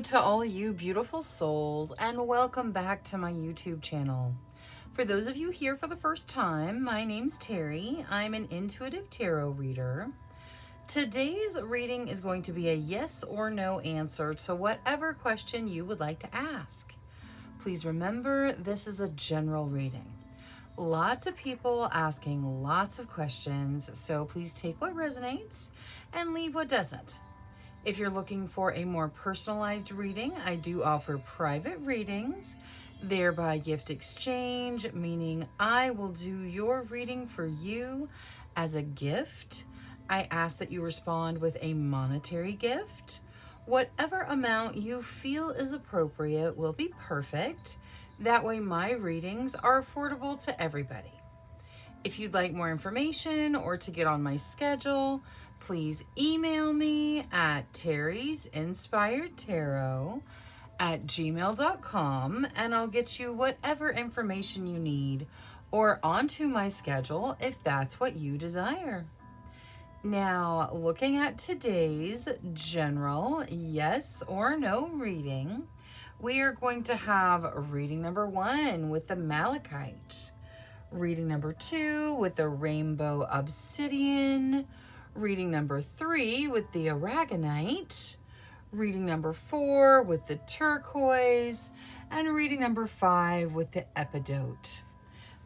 to all you beautiful souls, and welcome back to my YouTube channel. For those of you here for the first time, my name's Cheri. I'm an intuitive tarot reader. Today's reading is going to be a yes or no answer to whatever question you would like to ask. Please remember, this is a general reading. Lots of people asking lots of questions, so please take what resonates and leave what doesn't. If you're looking for a more personalized reading, I do offer private readings, thereby gift exchange, meaning I will do your reading for you as a gift. I ask that you respond with a monetary gift. Whatever amount you feel is appropriate will be perfect. That way my readings are affordable to everybody. If you'd like more information or to get on my schedule, please email me at terrysinspiredtarot@gmail.com and I'll get you whatever information you need or onto my schedule if that's what you desire. Now, looking at today's general yes or no reading, we are going to have reading number 1 with the malachite, reading number 2 with the rainbow obsidian, reading number 3 with the aragonite, reading number 4 with the turquoise, and reading number 5 with the epidote.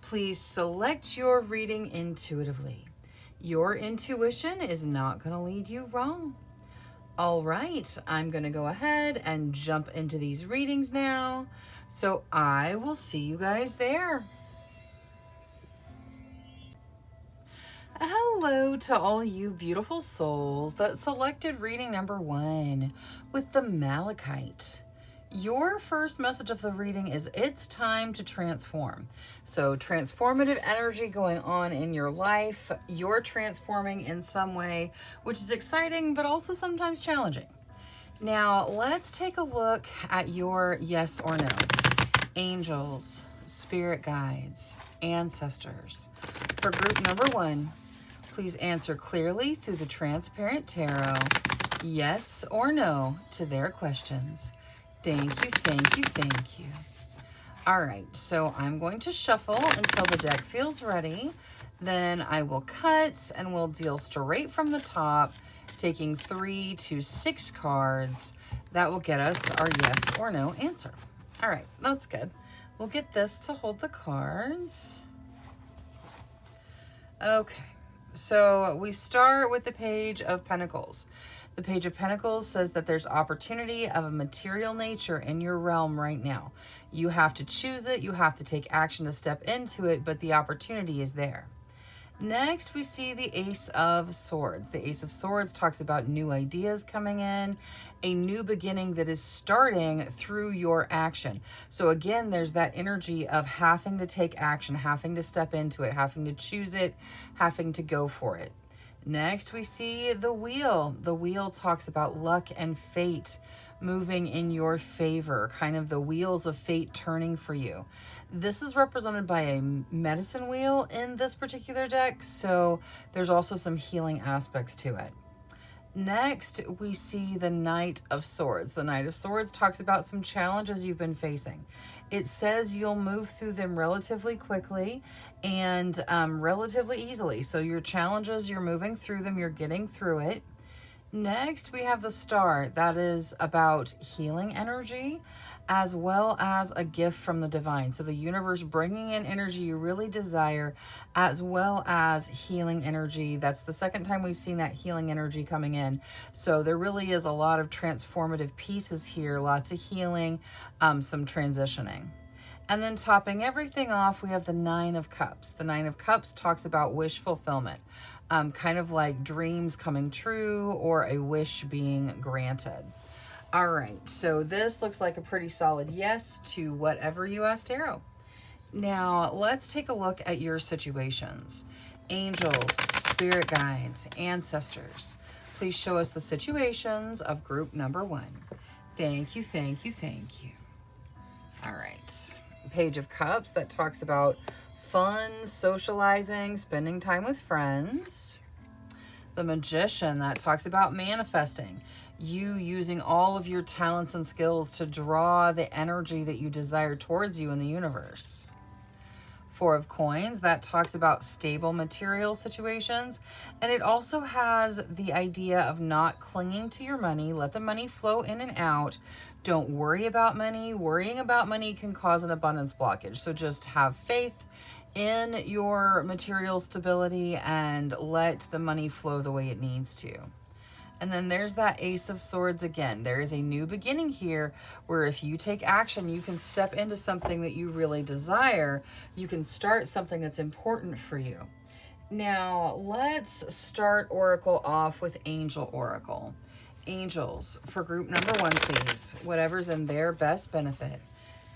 Please select your reading intuitively. Your intuition is not going to lead you wrong. All right, I'm going to go ahead and jump into these readings now. So I will see you guys there. Hello to all you beautiful souls that selected reading number 1 with the malachite. Your first message of the reading is it's time to transform. So transformative energy going on in your life. You're transforming in some way, which is exciting, but also sometimes challenging. Now, let's take a look at your yes or no. Angels, spirit guides, ancestors. For group number 1, please answer clearly through the transparent tarot, yes or no to their questions. Thank you, thank you, thank you. All right, so I'm going to shuffle until the deck feels ready. Then I will cut and we'll deal straight from the top, taking 3 to 6 cards. That will get us our yes or no answer. All right, that's good. We'll get this to hold the cards. Okay. So we start with the Page of Pentacles. The Page of Pentacles says that there's opportunity of a material nature in your realm right now. You have to choose it. You have to take action to step into it, but the opportunity is there. Next, we see the Ace of Swords. The Ace of Swords talks about new ideas coming in, a new beginning that is starting through your action. So again, there's that energy of having to take action, having to step into it, having to choose it, having to go for it. Next, we see the Wheel. The Wheel talks about luck and fate moving in your favor, kind of the wheels of fate turning for you. This is represented by a medicine wheel in this particular deck, so there's also some healing aspects to it. Next, we see the Knight of Swords. The Knight of Swords talks about some challenges you've been facing. It says you'll move through them relatively quickly and relatively easily. So your challenges, you're moving through them, you're getting through it. Next, we have the Star. That is about healing energy as well as a gift from the divine. So the universe bringing in energy you really desire as well as healing energy. That's the second time we've seen that healing energy coming in. So there really is a lot of transformative pieces here, lots of healing, some transitioning. And then topping everything off, we have the Nine of Cups. The Nine of Cups talks about wish fulfillment, kind of like dreams coming true or a wish being granted. All right, so this looks like a pretty solid yes to whatever you asked tarot. Now, let's take a look at your situations. Angels, spirit guides, ancestors. Please show us the situations of group number 1. Thank you, thank you, thank you. All right. Page of Cups that talks about fun, socializing, spending time with friends. The Magician that talks about manifesting. you using all of your talents and skills to draw the energy that you desire towards you in the universe. Four of Coins, that talks about stable material situations. And it also has the idea of not clinging to your money. Let the money flow in and out. Don't worry about money. Worrying about money can cause an abundance blockage. So just have faith in your material stability and let the money flow the way it needs to. And then there's that Ace of Swords again. There is a new beginning here where if you take action, you can step into something that you really desire. You can start something that's important for you. Now, let's start Oracle off with Angel Oracle. Angels, for group number 1, please. Whatever's in their best benefit.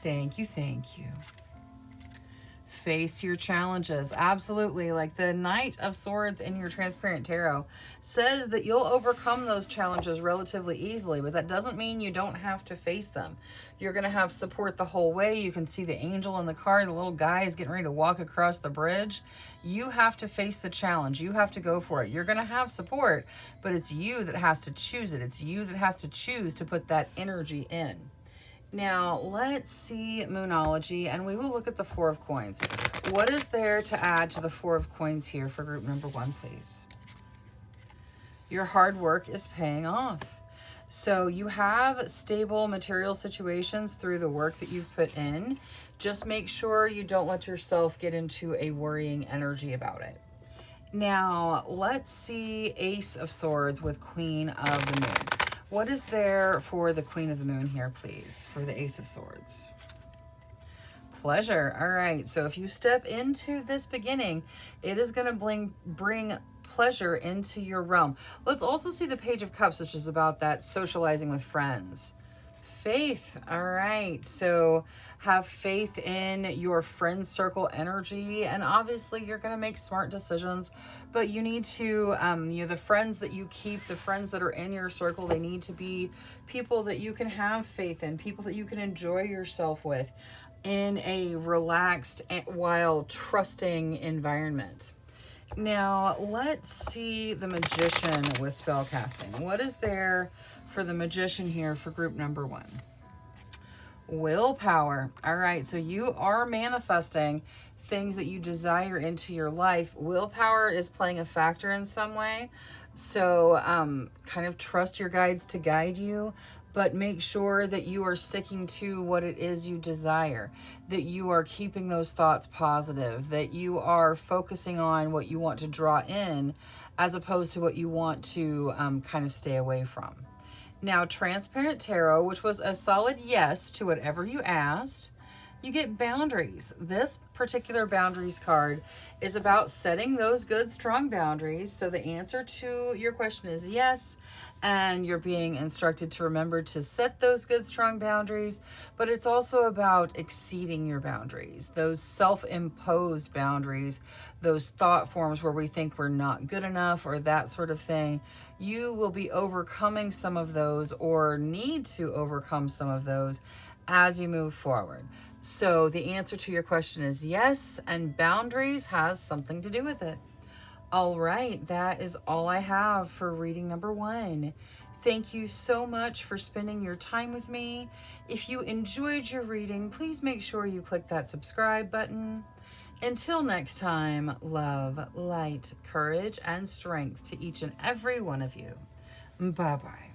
Thank you, thank you. Face your challenges. Absolutely. Like the Knight of Swords in your Transparent Tarot says that you'll overcome those challenges relatively easily, but that doesn't mean you don't have to face them. You're going to have support the whole way. You can see the angel in the car. The little guy is getting ready to walk across the bridge. You have to face the challenge. You have to go for it. You're going to have support, but it's you that has to choose it. It's you that has to choose to put that energy in. Now, let's see Moonology, and we will look at the Four of Coins. What is there to add to the Four of Coins here for group number 1, please? Your hard work is paying off. So you have stable material situations through the work that you've put in. Just make sure you don't let yourself get into a worrying energy about it. Now, let's see Ace of Swords with Queen of the Moon. What is there for the Queen of the Moon here, please, for the Ace of Swords? Pleasure. All right. So if you step into this beginning, it is going to bring pleasure into your realm. Let's also see the Page of Cups, which is about that socializing with friends. Faith. All right. So have faith in your friend circle energy. And obviously you're going to make smart decisions, but you need to, the friends that you keep, the friends that are in your circle, they need to be people that you can have faith in, people that you can enjoy yourself with in a relaxed while trusting environment. Now let's see the Magician with spell casting. What is there for the Magician here for group number 1? Willpower. All right, so you are manifesting things that you desire into your life. Willpower is playing a factor in some way. So kind of trust your guides to guide you, but make sure that you are sticking to what it is you desire, that you are keeping those thoughts positive, that you are focusing on what you want to draw in as opposed to what you want to kind of stay away from. Now, Transparent Tarot, which was a solid yes to whatever you asked, you get boundaries. This particular boundaries card is about setting those good, strong boundaries. So the answer to your question is yes, and you're being instructed to remember to set those good, strong boundaries, but it's also about exceeding your boundaries, those self-imposed boundaries, those thought forms where we think we're not good enough or that sort of thing. You will be overcoming some of those or need to overcome some of those as you move forward. So the answer to your question is yes, and boundaries has something to do with it. All right, that is all I have for reading number 1. Thank you so much for spending your time with me. If you enjoyed your reading, please make sure you click that subscribe button. Until next time, love, light, courage, and strength to each and every one of you. Bye-bye.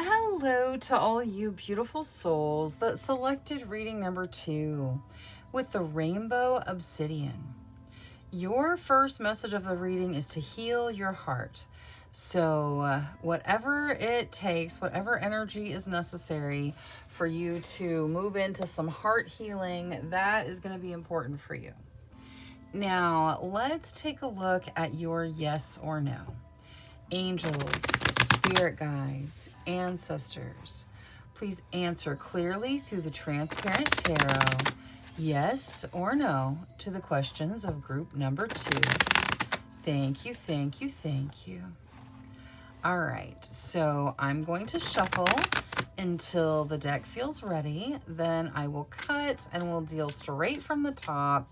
Hello to all you beautiful souls that selected reading number 2 with the Rainbow Obsidian. Your first message of the reading is to heal your heart. So whatever it takes, whatever energy is necessary for you to move into some heart healing, that is going to be important for you. Now, let's take a look at your yes or no. Angels, spirit guides, ancestors, please answer clearly through the Transparent Tarot, yes or no, to the questions of group number 2. Thank you, thank you, thank you. All right, so I'm going to shuffle until the deck feels ready. Then I will cut and we'll deal straight from the top,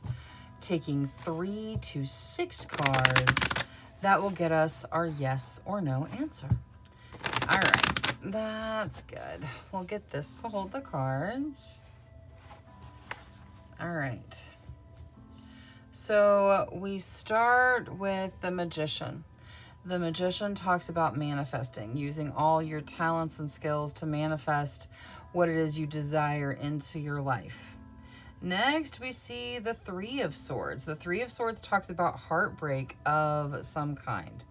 taking 3 to 6 cards That will get us our yes or no answer. All right, that's good. We'll get this to hold the cards. All right. So we start with the Magician. The Magician talks about manifesting, using all your talents and skills to manifest what it is you desire into your life. Next, we see the Three of Swords. The Three of Swords talks about heartbreak of some kind.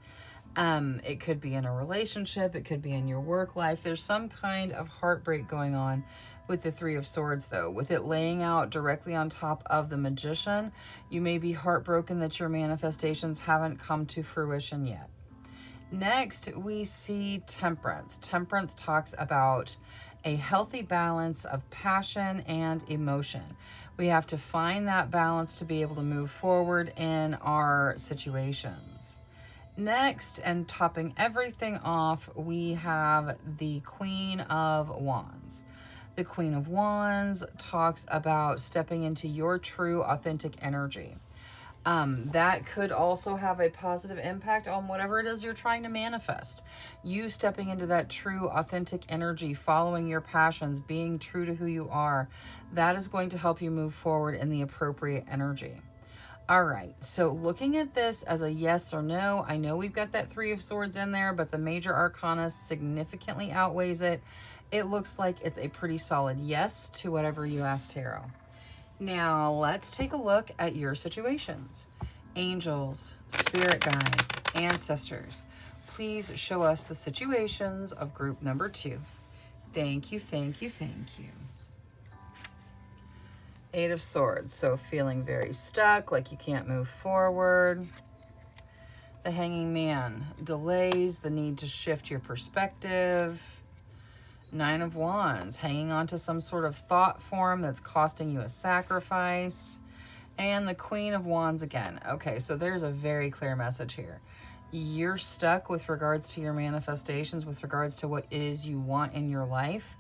It could be in a relationship. It could be in your work life. There's some kind of heartbreak going on with the Three of Swords, though. With it laying out directly on top of the Magician, you may be heartbroken that your manifestations haven't come to fruition yet. Next, we see Temperance. Temperance talks about a healthy balance of passion and emotion. We have to find that balance to be able to move forward in our situations. Next, and topping everything off, we have the Queen of Wands. The Queen of Wands talks about stepping into your true, authentic energy. That could also have a positive impact on whatever it is you're trying to manifest. You stepping into that true, authentic energy, following your passions, being true to who you are, that is going to help you move forward in the appropriate energy. All right, so looking at this as a yes or no, I know we've got that Three of Swords in there, but the major arcana significantly outweighs it. It looks like it's a pretty solid yes to whatever you asked tarot. Now, let's take a look at your situations. Angels, spirit guides, ancestors, please show us the situations of group number 2. Thank you, thank you, thank you. Eight of Swords, so feeling very stuck, like you can't move forward. The Hanging Man, delays, the need to shift your perspective. Nine of Wands, hanging on to some sort of thought form that's costing you a sacrifice. And the Queen of Wands again. Okay, so there's a very clear message here. You're stuck with regards to your manifestations, with regards to what it is you want in your life,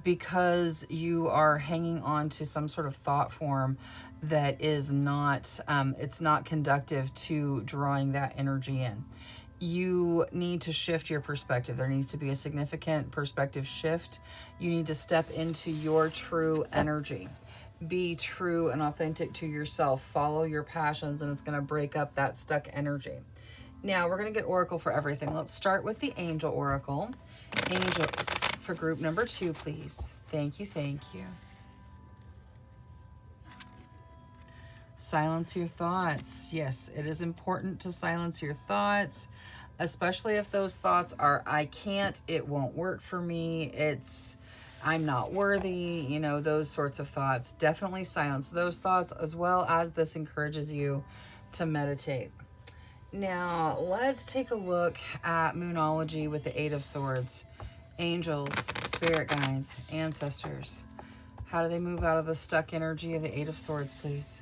because you are hanging on to some sort of thought form that is not, it's not conductive to drawing that energy in. You need to shift your perspective. There needs to be a significant perspective shift. You need to step into your true energy. Be true and authentic to yourself. Follow your passions, and it's going to break up that stuck energy. Now, we're going to get Oracle for everything. Let's start with the Angel Oracle. Angels for group number 2, please. Thank you, thank you. Silence your thoughts. Yes, it is important to silence your thoughts, especially if those thoughts are, I can't, it won't work for me, I'm not worthy, you know, those sorts of thoughts. Definitely silence those thoughts, as well as this encourages you to meditate. Now, let's take a look at Moonology with the Eight of Swords. Angels, spirit guides, ancestors. How do they move out of the stuck energy of the Eight of Swords, please?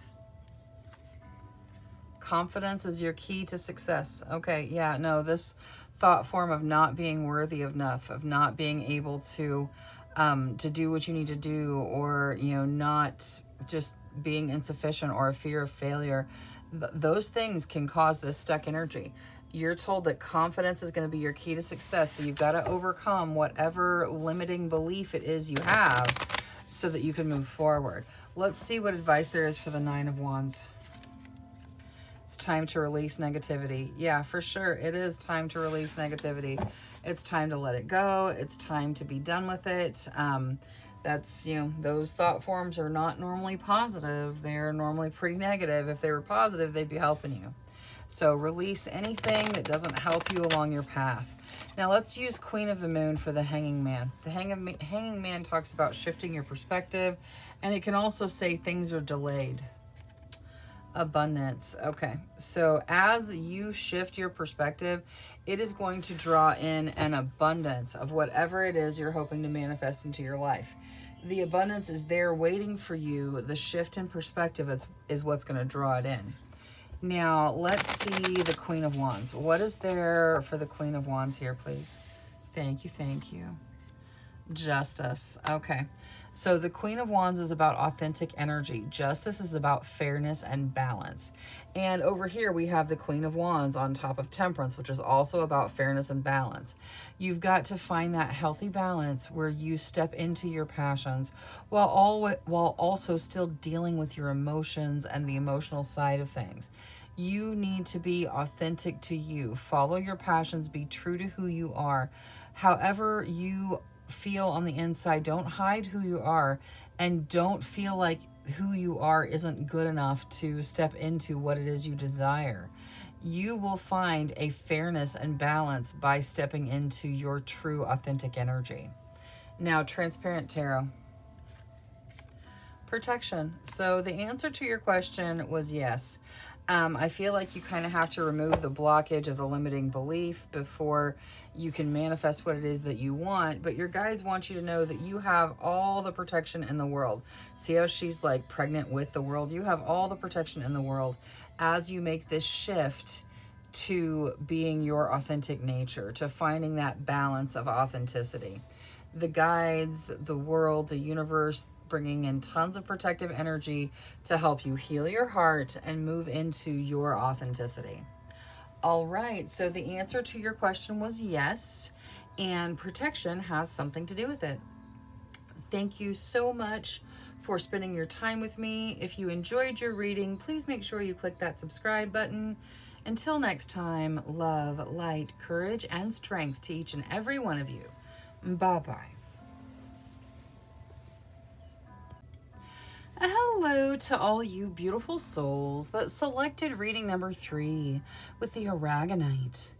Confidence is your key to success. Okay, yeah, no, this thought form of not being worthy of enough, of not being able to do what you need to do, or, you know, not just being insufficient, or a fear of failure. Those things can cause this stuck energy. You're told that confidence is going to be your key to success, so you've got to overcome whatever limiting belief it is you have so that you can move forward. Let's see what advice there is for the Nine of Wands. It's time to release negativity. Yeah, for sure. It is time to release negativity. It's time to let it go. It's time to be done with it. That's, you know, those thought forms are not normally positive. They're normally pretty negative. If they were positive, they'd be helping you. So release anything that doesn't help you along your path. Now let's use Queen of the Moon for the Hanging Man. The Hanging Man talks about shifting your perspective, and it can also say things are delayed. Abundance. Okay, so as you shift your perspective, it is going to draw in an abundance of whatever it is you're hoping to manifest into your life. The abundance is there waiting for you. The shift in perspective is what's going to draw it in. Now, let's see the Queen of Wands. What is there for the Queen of Wands here, please? Thank you, thank you. Justice. Okay. So the Queen of Wands is about authentic energy. Justice is about fairness and balance. And over here we have the Queen of Wands on top of Temperance, which is also about fairness and balance. You've got to find that healthy balance where you step into your passions while also still dealing with your emotions and the emotional side of things. You need to be authentic to you. Follow your passions. Be true to who you are. However you feel on the inside, don't hide who you are, and don't feel like who you are isn't good enough to step into what it is you desire. You will find a fairness and balance by stepping into your true authentic energy. Now, Transparent Tarot. Protection. So the answer to your question was yes. I feel like you kind of have to remove the blockage of the limiting belief before you can manifest what it is that you want. But your guides want you to know that you have all the protection in the world. See how she's like pregnant with the world? You have all the protection in the world as you make this shift to being your authentic nature, to finding that balance of authenticity. The guides, the world, the universe, bringing in tons of protective energy to help you heal your heart and move into your authenticity. All right, so the answer to your question was yes, and protection has something to do with it. Thank you so much for spending your time with me. If you enjoyed your reading, please make sure you click that subscribe button. Until next time, love, light, courage, and strength to each and every one of you. Bye-bye. Hello to all you beautiful souls that selected reading number 3 with the Aragonite.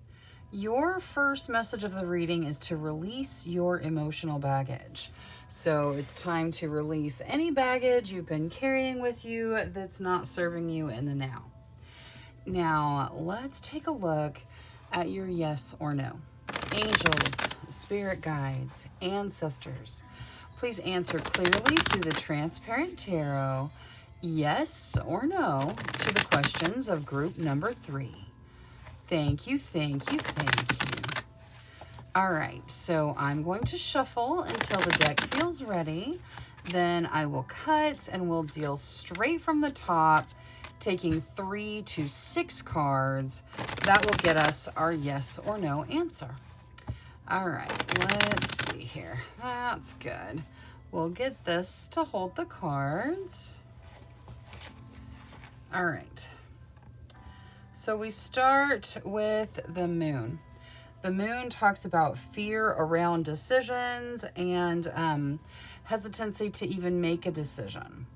Your first message of the reading is to release your emotional baggage. So it's time to release any baggage you've been carrying with you that's not serving you in the now. Now, let's take a look at your yes or no. Angels, spirit guides, ancestors, please answer clearly through the Transparent Tarot, yes or no, to the questions of group number 3. Thank you, thank you, thank you. All right, so I'm going to shuffle until the deck feels ready. Then I will cut and we'll deal straight from the top, taking 3 to 6 cards. That will get us our yes or no answer. All right, let's see here. That's good. We'll get this to hold the cards. All right. So we start with the moon. The moon talks about fear around decisions and hesitancy to even make a decision.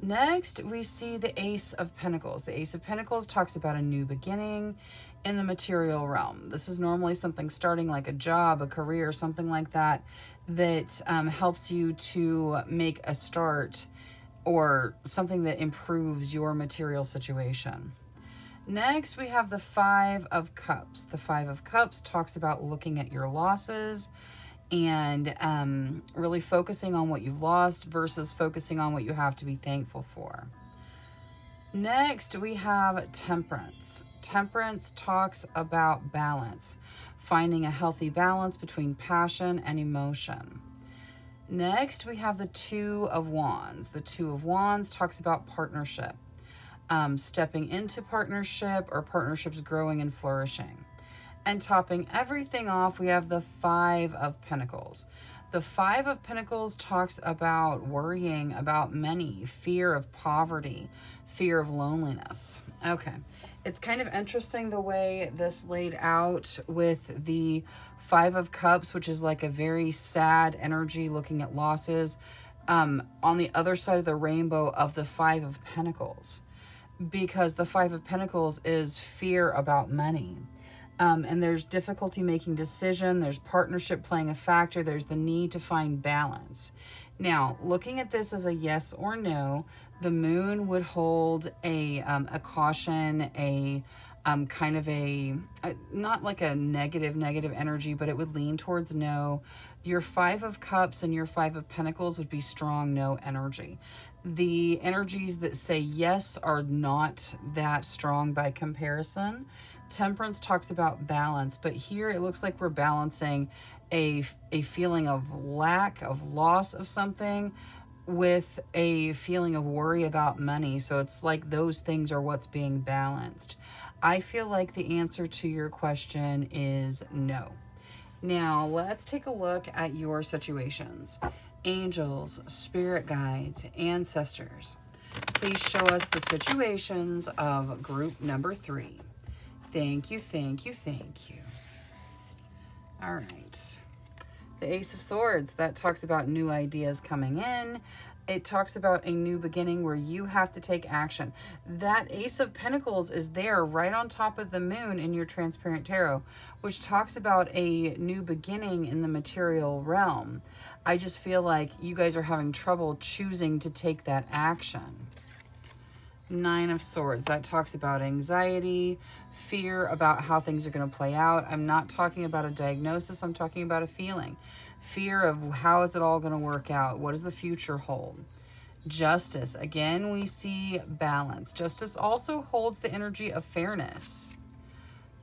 Next, we see the Ace of Pentacles. The Ace of Pentacles talks about a new beginning in the material realm. This is normally something starting like a job, a career, something like that, that helps you to make a start or something that improves your material situation. Next, we have the Five of Cups. The Five of Cups talks about looking at your losses and really focusing on what you've lost versus focusing on what you have to be thankful for. Next, we have Temperance. Temperance talks about balance, finding a healthy balance between passion and emotion. Next, we have the Two of Wands. The Two of Wands talks about partnership, stepping into partnership or partnerships growing and flourishing. And topping everything off, we have the Five of Pentacles. The Five of Pentacles talks about worrying about money, fear of poverty, fear of loneliness. Okay, it's kind of interesting the way this laid out with the Five of Cups, which is like a very sad energy looking at losses, on the other side of the rainbow of the Five of Pentacles. Because the Five of Pentacles is fear about money. And there's difficulty making decision. There's partnership playing a factor. There's the need to find balance. Now, looking at this as a yes or no, the moon would hold a caution, a kind of a not like a negative energy, but it would lean towards no. Your Five of Cups and your Five of Pentacles would be strong no energy. The energies that say yes are not that strong by comparison. Temperance talks about balance, but here it looks like we're balancing a feeling of lack, of loss of something, with a feeling of worry about money. So it's like those things are what's being balanced. I feel like the answer to your question is no. Now, let's take a look at your situations. Angels, spirit guides, ancestors. Please show us the situations of group number 3. Thank you, thank you, thank you. All right. The Ace of Swords, that talks about new ideas coming in. It talks about a new beginning where you have to take action. That Ace of Pentacles is there right on top of the moon in your Transparent Tarot, which talks about a new beginning in the material realm. I just feel like you guys are having trouble choosing to take that action. 9 of Swords, that talks about anxiety, fear about how things are going to play out. I'm not talking about a diagnosis. I'm talking about a feeling. Fear of how is it all going to work out? What does the future hold? Justice, again, we see balance. Justice also holds the energy of fairness.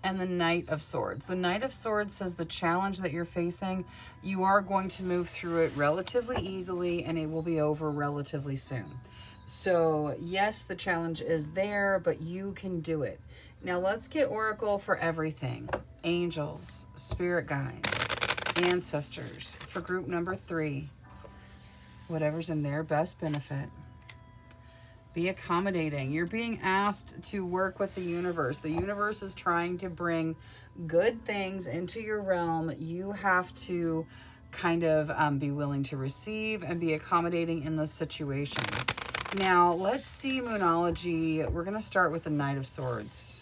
And the Knight of Swords. The Knight of Swords says the challenge that you're facing, you are going to move through it relatively easily, and it will be over relatively soon. So yes, the challenge is there, but you can do it. Now let's get Oracle for everything. Angels, spirit guides, ancestors for group number 3. Whatever's in their best benefit. Be accommodating. You're being asked to work with the universe. The universe is trying to bring good things into your realm. You have to kind of be willing to receive and be accommodating in this situation. Now, let's see Moonology. We're going to start with the Knight of Swords.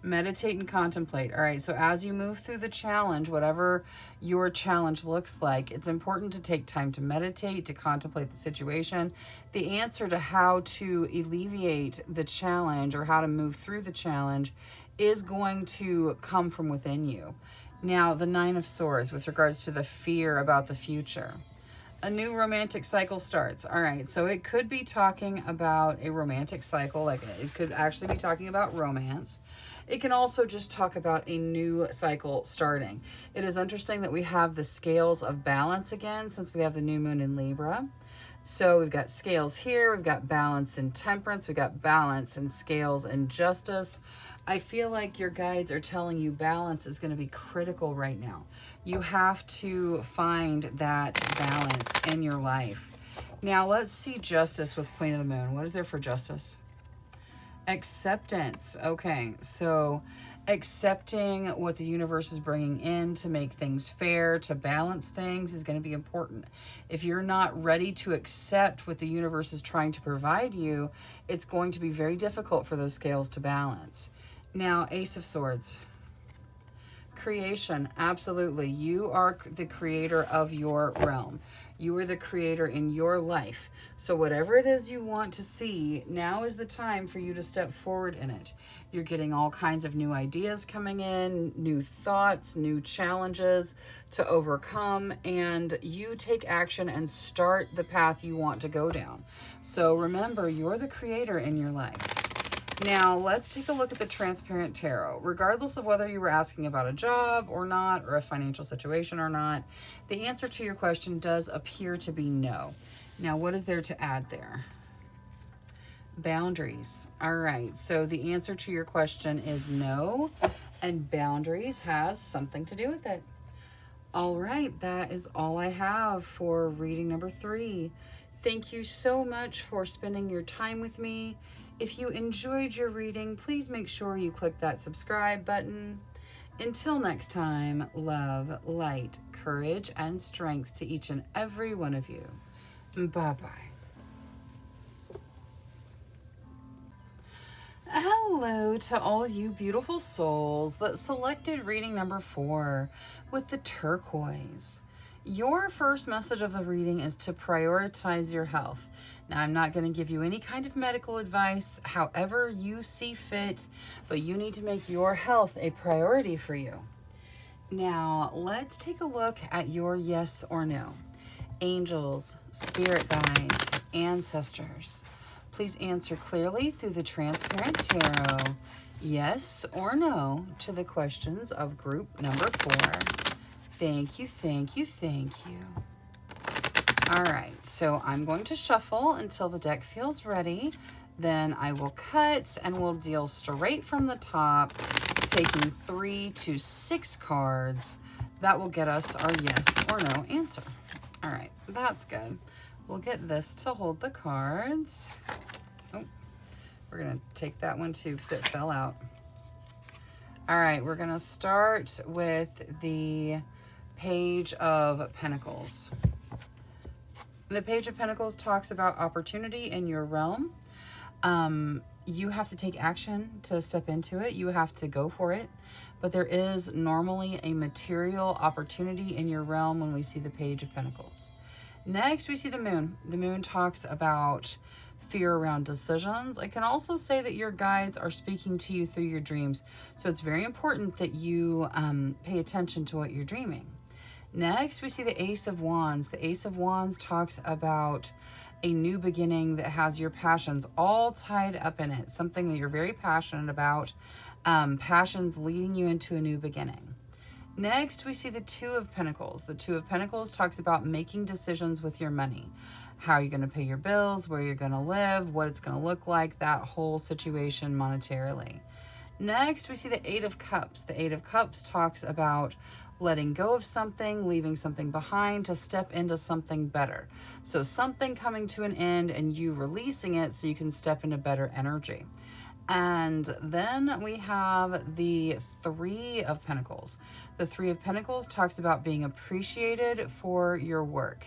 Meditate and contemplate. All right, so as you move through the challenge, whatever your challenge looks like, it's important to take time to meditate, to contemplate the situation. The answer to how to alleviate the challenge or how to move through the challenge is going to come from within you. Now, the 9 of Swords with regards to the fear about the future. A new romantic cycle starts. All right, so it could be talking about a romantic cycle, like it could actually be talking about romance. It can also just talk about a new cycle starting. It is interesting that we have the scales of balance again, since we have the new moon in Libra. So we've got scales here, we've got balance and temperance, we've got balance and scales and justice. I feel like your guides are telling you balance is going to be critical right now. You have to find that balance in your life. Now let's see justice with Queen of the Moon. What is there for justice? Acceptance. Okay, so accepting what the universe is bringing in to make things fair, to balance things is going to be important. If you're not ready to accept what the universe is trying to provide you, it's going to be very difficult for those scales to balance. Now, Ace of Swords. Creation, absolutely. You are the creator of your realm. You are the creator in your life. So whatever it is you want to see, now is the time for you to step forward in it. You're getting all kinds of new ideas coming in, new thoughts, new challenges to overcome, and you take action and start the path you want to go down. So remember, you're the creator in your life. Now, let's take a look at the Transparent Tarot. Regardless of whether you were asking about a job or not, or a financial situation or not, the answer to your question does appear to be no. Now, what is there to add there? Boundaries. All right, so the answer to your question is no, and boundaries has something to do with it. All right, that is all I have for reading number 3. Thank you so much for spending your time with me. If you enjoyed your reading, please make sure you click that subscribe button. Until next time, love, light, courage, and strength to each and every one of you. Bye-bye. Hello to all you beautiful souls that selected reading number 4 with the turquoise. Your first message of the reading is to prioritize your health. Now, I'm not going to give you any kind of medical advice, however you see fit, but you need to make your health a priority for you. Now, let's take a look at your yes or no. Angels, spirit guides, ancestors. Please answer clearly through the Transparent Tarot. yes or no to the questions of group number 4. Thank you, thank you, thank you. All right, so I'm going to shuffle until the deck feels ready. Then I will cut and we'll deal straight from the top, taking 3 to 6 cards. That will get us our yes or no answer. All right, that's good. We'll get this to hold the cards. Oh, we're gonna take that one too because it fell out. All right, we're gonna start with the Page of Pentacles. The Page of Pentacles talks about opportunity in your realm. You have to take action to step into it. You have to go for it. But there is normally a material opportunity in your realm when we see the Page of Pentacles. Next, we see the Moon. The Moon talks about fear around decisions. I can also say that your guides are speaking to you through your dreams. So it's very important that you pay attention to what you're dreaming. Next, we see the Ace of Wands. The Ace of Wands talks about a new beginning that has your passions all tied up in it, something that you're very passionate about, passions leading you into a new beginning. Next, we see the Two of Pentacles. The Two of Pentacles talks about making decisions with your money, how you're going to pay your bills, where you're going to live, what it's going to look like, that whole situation monetarily. Next, we see the Eight of Cups. The Eight of Cups talks about letting go of something, leaving something behind to step into something better. So something coming to an end and you releasing it so you can step into better energy. And then we have the Three of Pentacles. The Three of Pentacles talks about being appreciated for your work.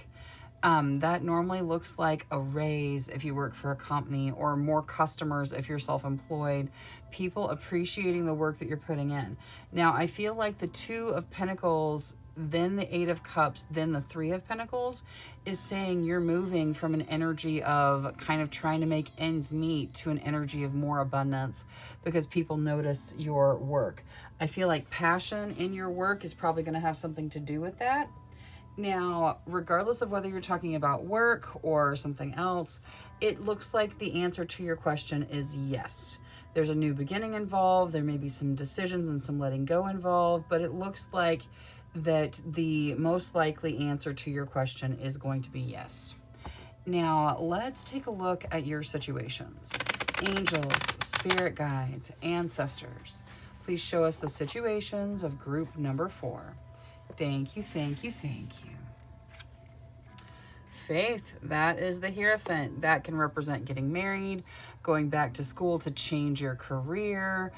That normally looks like a raise if you work for a company, or more customers if you're self-employed, people appreciating the work that you're putting in. Now, I feel like the Two of Pentacles, then the Eight of Cups, then the Three of Pentacles is saying you're moving from an energy of kind of trying to make ends meet to an energy of more abundance because people notice your work. I feel like passion in your work is probably going to have something to do with that. Now, regardless of whether you're talking about work or something else, it looks like the answer to your question is yes. There's a new beginning involved. There may be some decisions and some letting go involved, but it looks like that the most likely answer to your question is going to be yes. Now, let's take a look at your situations. Angels, spirit guides, ancestors, please show us the situations of group number 4. Thank you, thank you, thank you. Faith, that is the Hierophant. That can represent getting married, going back to school to change your career,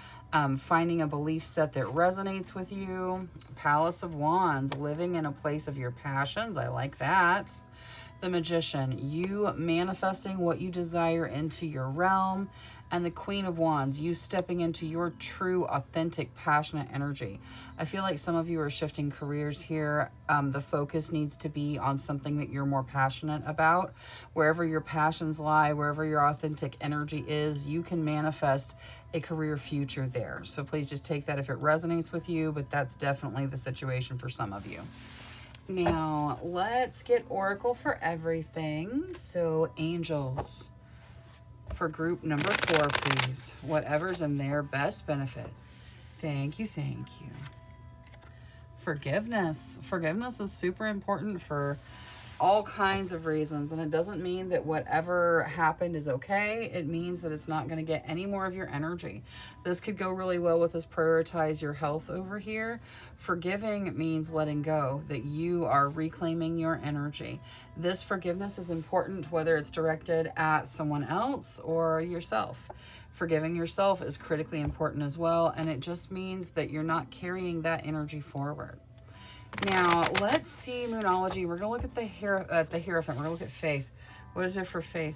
finding a belief set that resonates with you. Palace of Wands, living in a place of your passions. I like that. The Magician, you manifesting what you desire into your realm. And the Queen of Wands, you stepping into your true, authentic, passionate energy. I feel like some of you are shifting careers here. The focus needs to be on something that you're more passionate about. Wherever your passions lie, wherever your authentic energy is, you can manifest a career future there. So please just take that if it resonates with you, but that's definitely the situation for some of you. Now, let's get Oracle for everything. So, angels, for group number 4, please. Whatever's in their best benefit. Thank you, thank you. Forgiveness. Forgiveness is super important for all kinds of reasons, and it doesn't mean that whatever happened is okay. It means that it's not going to get any more of your energy. This could go really well with this prioritize your health over here. Forgiving means letting go, that you are reclaiming your energy. This forgiveness is important whether it's directed at someone else or yourself. Forgiving yourself is critically important as well, and it just means that you're not carrying that energy forward. Now, let's see Moonology. We're going to look at the Hierophant. We're going to look at Faith. What is there for Faith?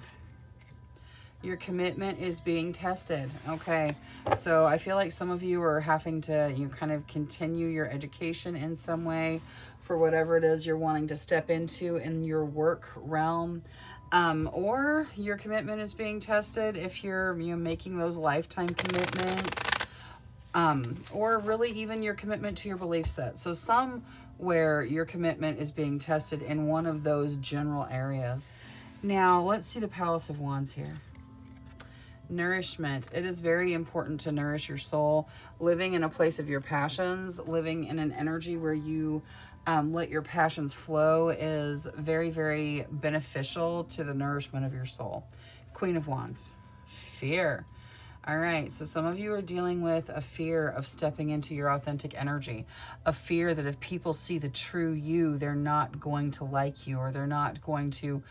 Your commitment is being tested. Okay, so I feel like some of you are having to kind of continue your education in some way for whatever it is you're wanting to step into in your work realm. Or your commitment is being tested if you're making those lifetime commitments. Or really even your commitment to your belief set. So somewhere your commitment is being tested in one of those general areas. Now, let's see the Palace of Wands here. Nourishment. It is very important to nourish your soul. Living in a place of your passions, living in an energy where you let your passions flow is very, very beneficial to the nourishment of your soul. Queen of Wands. Fear. All right, so some of you are dealing with a fear of stepping into your authentic energy, a fear that if people see the true you, they're not going to like you, or they're not going to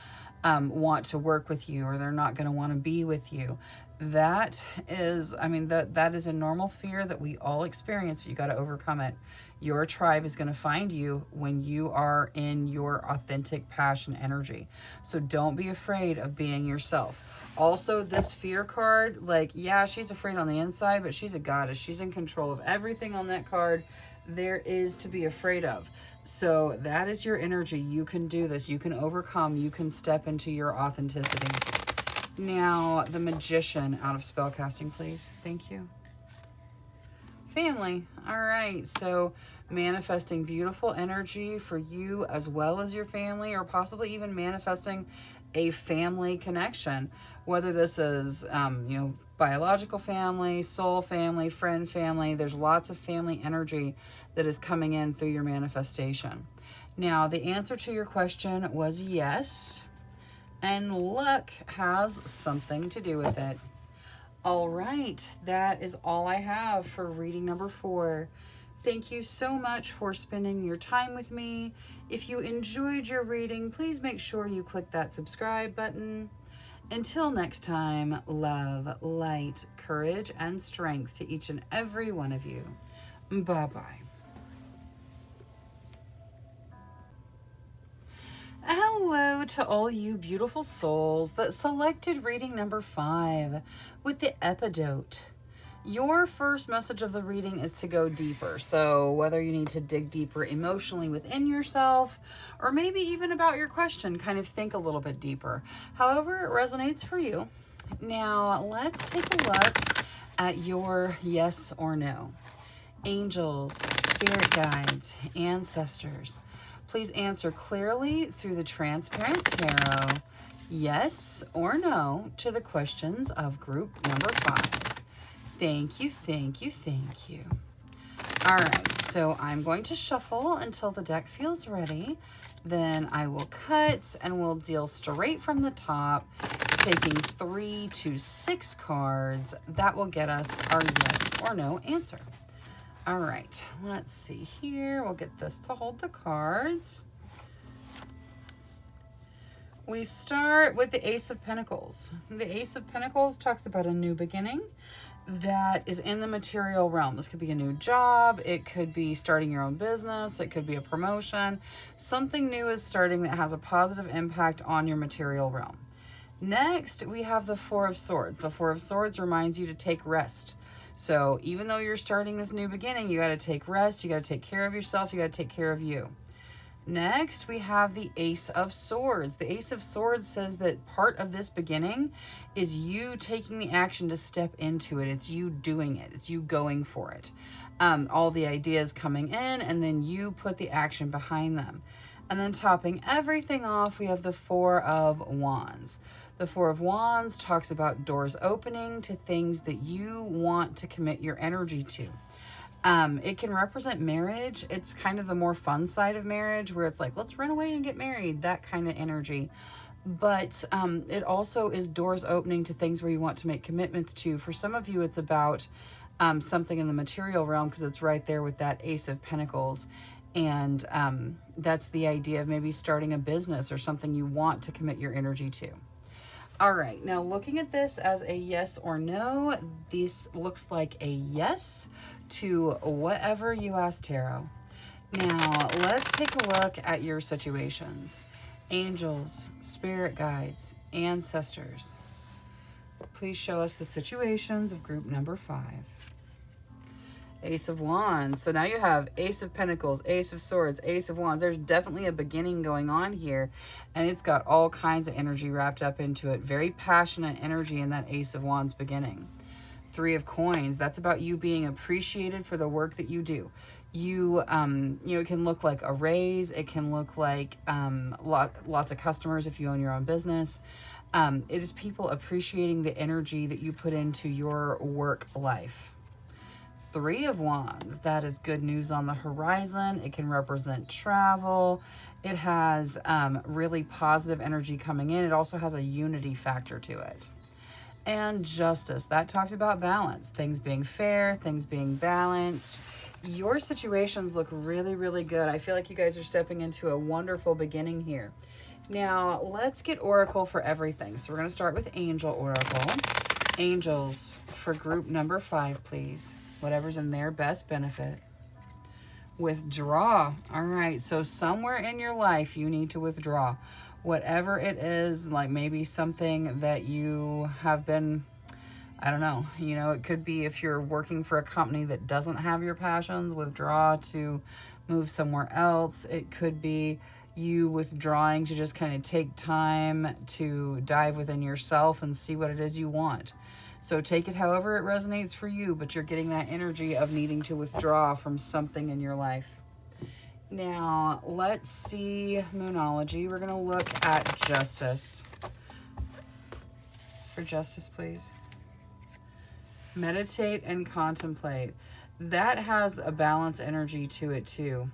want to work with you, or they're not going to want to be with you. That is, that is a normal fear that we all experience, but you got to overcome it. Your tribe is going to find you when you are in your authentic passion energy. So don't be afraid of being yourself. Also, this fear card, like, yeah, she's afraid on the inside, but she's a goddess. She's in control of everything on that card there is to be afraid of. So that is your energy. You can do this. You can overcome. You can step into your authenticity. Now, the Magician out of spellcasting, please. Thank you. Family. All right. So manifesting beautiful energy for you as well as your family, or possibly even manifesting a family connection, whether this is, biological family, soul family, friend family. There's lots of family energy that is coming in through your manifestation. Now, the answer to your question was yes, and luck has something to do with it. All right, that is all I have for reading number 4. Thank you so much for spending your time with me. If you enjoyed your reading, please make sure you click that subscribe button. Until next time, love, light, courage, and strength to each and every one of you. Bye-bye. Hello to all you beautiful souls that selected reading number 5 with the epidote. Your first message of the reading is to go deeper. So whether you need to dig deeper emotionally within yourself, or maybe even about your question, kind of think a little bit deeper. However it resonates for you. Now let's take a look at your yes or no. Angels, spirit guides, ancestors, please answer clearly through the transparent tarot, yes or no, to the questions of group number 5. Thank you, thank you, thank you. All right, so I'm going to shuffle until the deck feels ready. Then I will cut and we'll deal straight from the top, taking 3 to 6 cards. That will get us our yes or no answer. All right, let's see here. We'll get this to hold the cards. We start with the Ace of Pentacles. The Ace of Pentacles talks about a new beginning that is in the material realm. This could be a new job. It could be starting your own business. It could be a promotion. Something new is starting that has a positive impact on your material realm. Next, we have the Four of Swords. The Four of Swords reminds you to take rest. So even though you're starting this new beginning, you got to take rest. You got to take care of yourself. You got to take care of you. Next, we have the Ace of Swords. The Ace of Swords says that part of this beginning is you taking the action to step into it. It's you doing it. It's you going for it. All the ideas coming in, and then you put the action behind them. And then topping everything off, we have the Four of Wands. The Four of Wands talks about doors opening to things that you want to commit your energy to. It can represent marriage. It's kind of the more fun side of marriage where it's like, let's run away and get married, that kind of energy. But it also is doors opening to things where you want to make commitments to. For some of you, it's about something in the material realm because it's right there with that Ace of Pentacles. And that's the idea of maybe starting a business or something you want to commit your energy to. All right, now looking at this as a yes or no, this looks like a yes to whatever you asked tarot. Now, let's take a look at your situations. Angels, spirit guides, ancestors. Please show us the situations of group number 5. Ace of Wands. So now you have Ace of Pentacles, Ace of Swords, Ace of Wands. There's definitely a beginning going on here, and it's got all kinds of energy wrapped up into it. Very passionate energy in that Ace of Wands beginning. 3 of Coins. That's about you being appreciated for the work that you do. You, it can look like a raise. It can look like lots of customers if you own your own business. It is people appreciating the energy that you put into your work life. Three of Wands, that is good news on the horizon. It can represent travel. It has really positive energy coming in. It also has a unity factor to it. And Justice, that talks about balance, things being fair, things being balanced. Your situations look really, really good. I feel like you guys are stepping into a wonderful beginning here. Now, let's get Oracle for everything. So we're going to start with Angel Oracle. Angels for group number 5, please. Whatever's in their best benefit. Withdraw. All right, so somewhere in your life you need to withdraw. Whatever it is, like maybe something that you have been, I don't know, it could be if you're working for a company that doesn't have your passions, withdraw to move somewhere else. It could be you withdrawing to just kind of take time to dive within yourself and see what it is you want. So take it however it resonates for you, but you're getting that energy of needing to withdraw from something in your life. Now, let's see Moonology. We're going to look at Justice. For Justice, please. Meditate and contemplate. That has a balance energy to it too.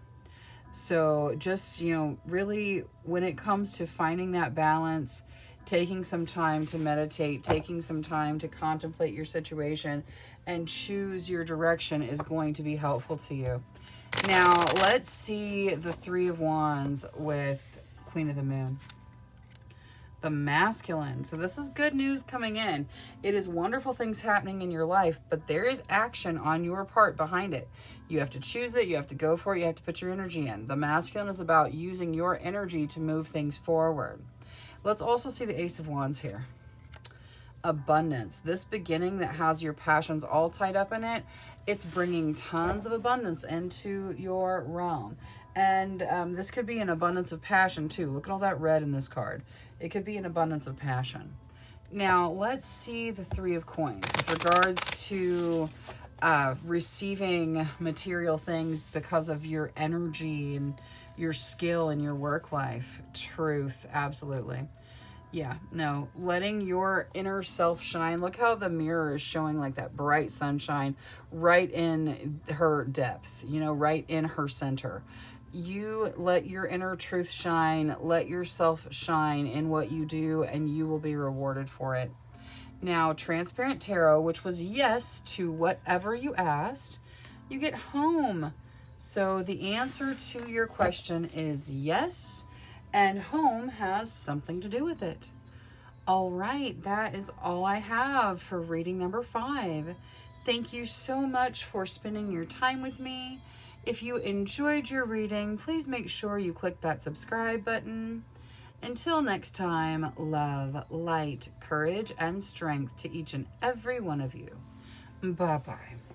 So just, really when it comes to finding that balance, taking some time to meditate, taking some time to contemplate your situation and choose your direction is going to be helpful to you. Now, let's see the Three of Wands with Queen of the Moon. The Masculine. So this is good news coming in. It is wonderful things happening in your life, but there is action on your part behind it. You have to choose it. You have to go for it. You have to put your energy in. The Masculine is about using your energy to move things forward. Let's also see the Ace of Wands here. Abundance. This beginning that has your passions all tied up in it, it's bringing tons of abundance into your realm. And this could be an abundance of passion too. Look at all that red in this card. It could be an abundance of passion. Now, let's see the Three of Coins with regards to receiving material things because of your energy and your skill in your work life. Truth, absolutely. Yeah, no, letting your inner self shine. Look how the mirror is showing like that bright sunshine right in her depth, right in her center. You let your inner truth shine, let yourself shine in what you do, and you will be rewarded for it. Now, Transparent Tarot, which was yes to whatever you asked, you get home. So the answer to your question is yes, and home has something to do with it. All right, that is all I have for reading number 5. Thank you so much for spending your time with me. If you enjoyed your reading, please make sure you click that subscribe button. Until next time, love, light, courage, and strength to each and every one of you. Bye-bye.